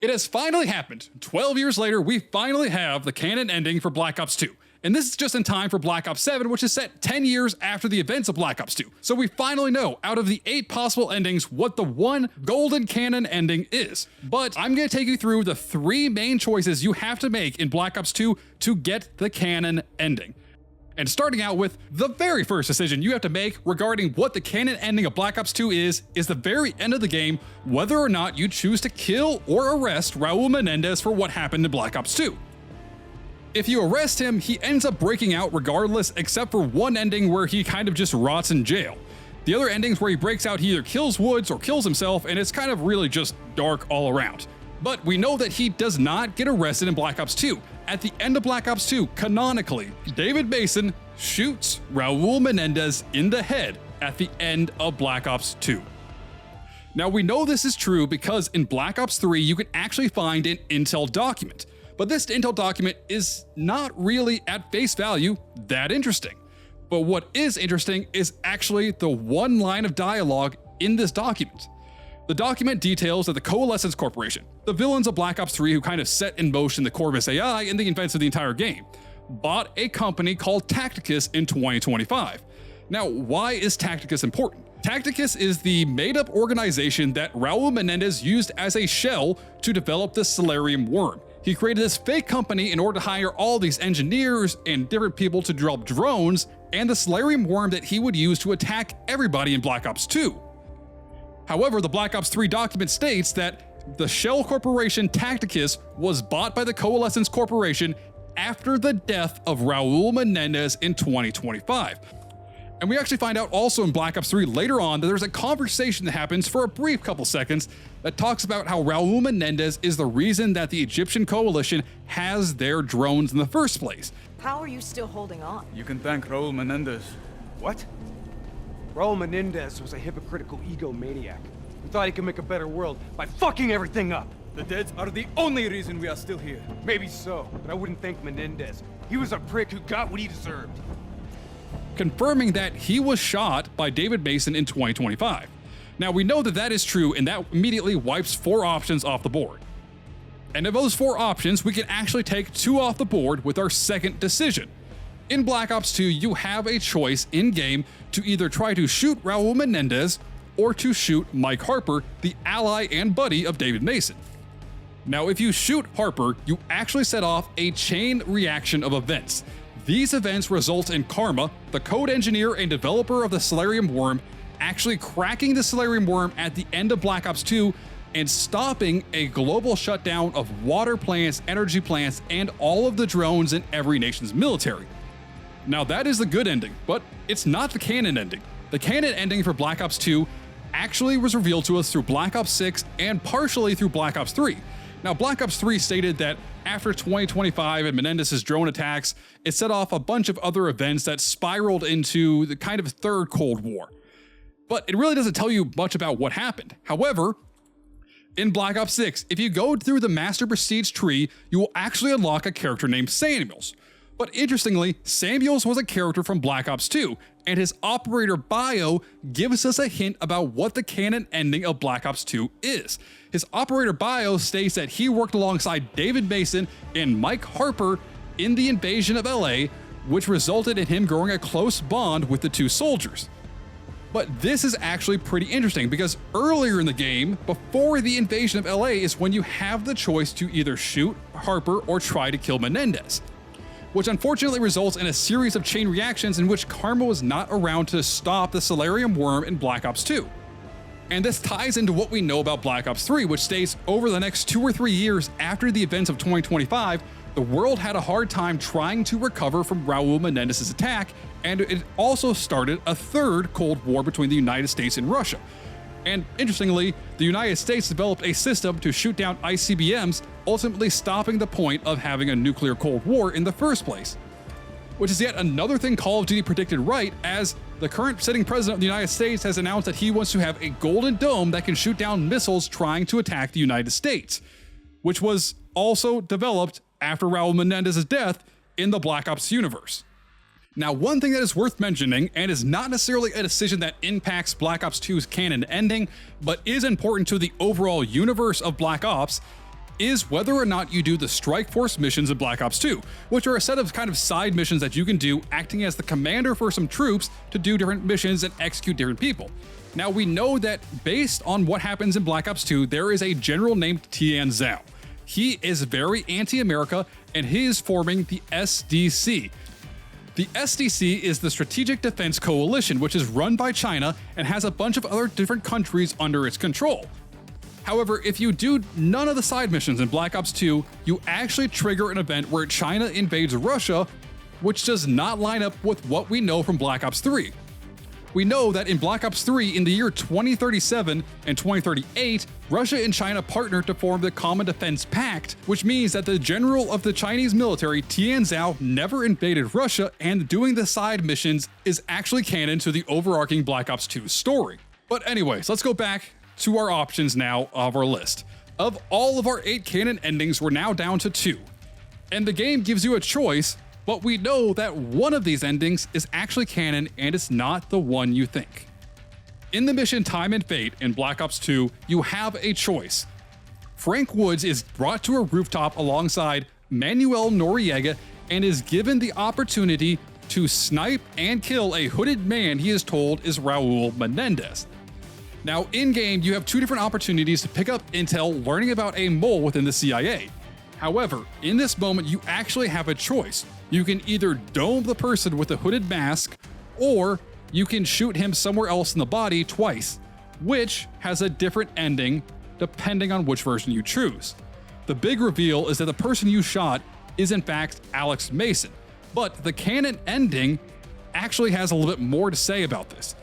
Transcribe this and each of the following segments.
It has finally happened. 12 years later, we finally have the canon ending for Black Ops 2. And this is just in time for Black Ops 7, which is set 10 years after the events of Black Ops 2. So we finally know, out of the 8 possible endings, what the one golden canon ending is. But I'm going to take you through the 3 main choices you have to make in Black Ops 2 to get the canon ending. And starting out with the very first decision you have to make regarding what the canon ending of Black Ops 2 is the very end of the game, whether or not you choose to kill or arrest Raul Menendez for what happened in Black Ops 2. If you arrest him, he ends up breaking out regardless, except for one ending where he kind of just rots in jail. The other endings where he breaks out, he either kills Woods or kills himself, and it's kind of really just dark all around. But we know that he does not get arrested in Black Ops 2. At the end of Black Ops 2, canonically, David Mason shoots Raul Menendez in the head at the end of Black Ops 2. Now we know this is true because in Black Ops 3 you can actually find an intel document, but this intel document is not really at face value that interesting. But what is interesting is actually the one line of dialogue in this document. The document details that the Coalescence Corporation, the villains of Black Ops 3 who kind of set in motion the Corvus AI and the events of the entire game, bought a company called Tacticus in 2025. Now, why is Tacticus important? Tacticus is the made-up organization that Raul Menendez used as a shell to develop the Solarium worm. He created this fake company in order to hire all these engineers and different people to develop drones and the Solarium worm that he would use to attack everybody in Black Ops 2. However, the Black Ops 3 document states that the shell corporation Tacticus was bought by the Coalescence Corporation after the death of Raul Menendez in 2025. And we actually find out also in Black Ops 3 later on that there's a conversation that happens for a brief couple seconds that talks about how Raul Menendez is the reason that the Egyptian coalition has their drones in the first place. How are you still holding on? You can thank Raul Menendez. What? Raul Menendez was a hypocritical egomaniac who thought he could make a better world by fucking everything up. The dead are the only reason we are still here. Maybe so, but I wouldn't thank Menendez. He was a prick who got what he deserved. Confirming that he was shot by David Mason in 2025. Now we know that that is true, and that immediately wipes 4 options off the board. And of those 4 options, we can actually take 2 off the board with our second decision. In Black Ops 2, you have a choice in-game to either try to shoot Raul Menendez or to shoot Mike Harper, the ally and buddy of David Mason. Now, if you shoot Harper, you actually set off a chain reaction of events. These events result in Karma, the code engineer and developer of the Solarium worm, actually cracking the Solarium worm at the end of Black Ops 2 and stopping a global shutdown of water plants, energy plants, and all of the drones in every nation's military. Now that is the good ending, but it's not the canon ending. The canon ending for Black Ops 2 actually was revealed to us through Black Ops 6 and partially through Black Ops 3. Now Black Ops 3 stated that after 2025 and Menendez's drone attacks, it set off a bunch of other events that spiraled into the kind of third Cold War. But it really doesn't tell you much about what happened. However, in Black Ops 6, if you go through the Master Prestige tree, you will actually unlock a character named Samuels. But interestingly, Samuels was a character from Black Ops 2, and his operator bio gives us a hint about what the canon ending of Black Ops 2 is. His operator bio states that he worked alongside David Mason and Mike Harper in the invasion of LA, which resulted in him growing a close bond with the 2 soldiers. But this is actually pretty interesting because earlier in the game, before the invasion of LA, is when you have the choice to either shoot Harper or try to kill Menendez, which unfortunately results in a series of chain reactions in which Karma was not around to stop the Solarium worm in Black Ops 2. And this ties into what we know about Black Ops 3, which states over the next 2 or 3 years after the events of 2025, the world had a hard time trying to recover from Raul Menendez's attack, and it also started a third Cold War between the United States and Russia. And interestingly, the United States developed a system to shoot down ICBMs, ultimately stopping the point of having a nuclear Cold War in the first place. Which is yet another thing Call of Duty predicted right, as the current sitting president of the United States has announced that he wants to have a golden dome that can shoot down missiles trying to attack the United States, which was also developed after Raul Menendez's death in the Black Ops universe. Now, one thing that is worth mentioning, and is not necessarily a decision that impacts Black Ops 2's canon ending, but is important to the overall universe of Black Ops, is whether or not you do the Strike Force missions in Black Ops 2, which are a set of kind of side missions that you can do acting as the commander for some troops to do different missions and execute different people. Now we know that based on what happens in Black Ops 2, there is a general named Tian Zhao. He is very anti-America and he is forming the SDC. The SDC is the Strategic Defense Coalition, which is run by China and has a bunch of other different countries under its control. However, if you do none of the side missions in Black Ops 2, you actually trigger an event where China invades Russia, which does not line up with what we know from Black Ops 3. We know that in Black Ops 3, in the year 2037 and 2038, Russia and China partnered to form the Common Defense Pact, which means that the general of the Chinese military, Tian Zhao, never invaded Russia, and doing the side missions is actually canon to the overarching Black Ops 2 story. But anyways, let's go back to our options now of our list. Of all of our 8 canon endings, we're now down to 2. And the game gives you a choice, but we know that one of these endings is actually canon and it's not the one you think. In the mission Time and Fate in Black Ops 2, you have a choice. Frank Woods is brought to a rooftop alongside Manuel Noriega and is given the opportunity to snipe and kill a hooded man he is told is Raul Menendez. Now, in-game, you have 2 different opportunities to pick up intel learning about a mole within the CIA. However, in this moment, you actually have a choice. You can either dome the person with the hooded mask, or you can shoot him somewhere else in the body twice, which has a different ending depending on which version you choose. The big reveal is that the person you shot is in fact Alex Mason, but the canon ending actually has a little bit more to say about this.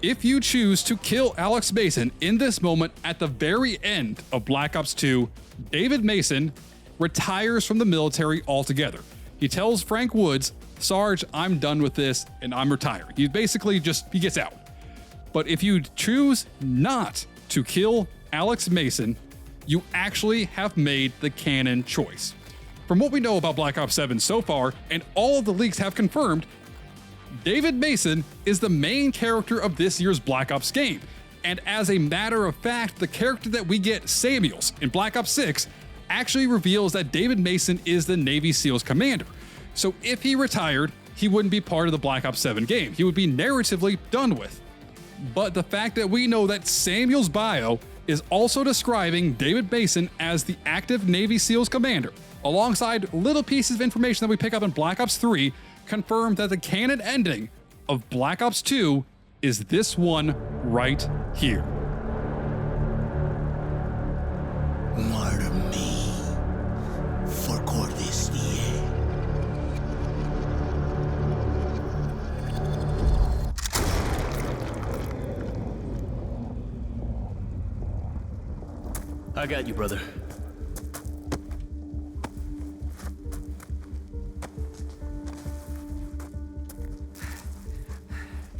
If you choose to kill Alex Mason in this moment at the very end of Black Ops 2, David Mason retires from the military altogether. He tells Frank Woods, "Sarge, I'm done with this and I'm retiring." He basically he gets out. But if you choose not to kill Alex Mason, you actually have made the canon choice. From what we know about Black Ops 7 so far, and all of the leaks have confirmed, David Mason is the main character of this year's Black Ops game. And as a matter of fact, the character that we get, Samuels, in Black Ops 6, actually reveals that David Mason is the Navy SEALs commander. So if he retired, he wouldn't be part of the Black Ops 7 game. He would be narratively done with. But the fact that we know that Samuel's bio is also describing David Mason as the active Navy SEALs commander, alongside little pieces of information that we pick up in Black Ops 3, confirm that the canon ending of Black Ops 2 is this one right here. Murder me for Cordesia. I got you, brother.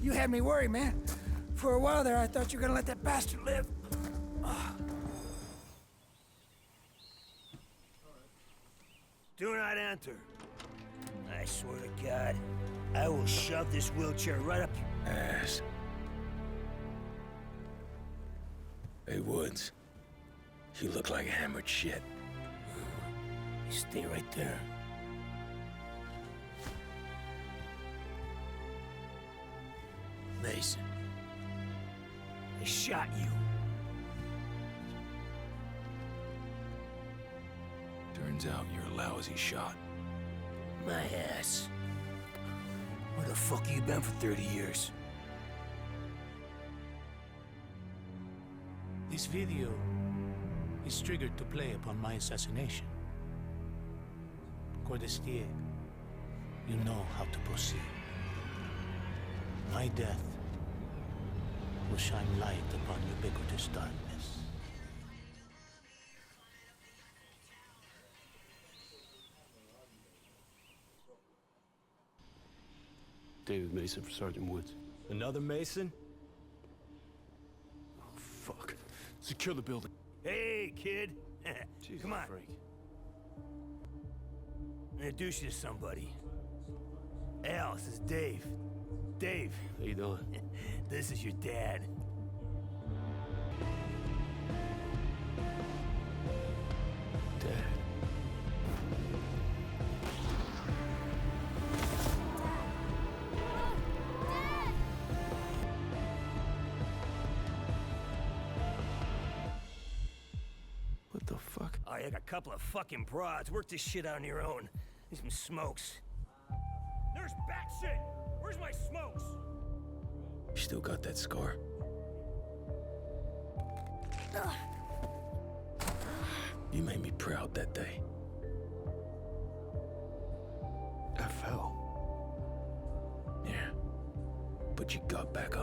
You had me worried, man. For a while there, I thought you were gonna let that bastard live. Do not enter. I swear to God, I will shove this wheelchair right up your ass. Hey, Woods. You look like hammered shit. You stay right there. Mason, I shot you. Turns out you're a lousy shot. My ass. Where the fuck you been for 30 years? This video is triggered to play upon my assassination. Cordestier, you know how to proceed. My death will shine light upon ubiquitous darkness. David Mason for Sergeant Woods. Another Mason? Oh, fuck. Secure the building. Hey, kid. Jesus, Come on. Frank. Introduce you to somebody. Al, this is Dave. Dave. How you doing? This is your dad. What the fuck? Oh, you got a couple of fucking broads. Work this shit out on your own. Need some smokes. There's bat shit! Where's my smokes? You still got that scar? You made me proud that day. I fell. Yeah. But you got back up.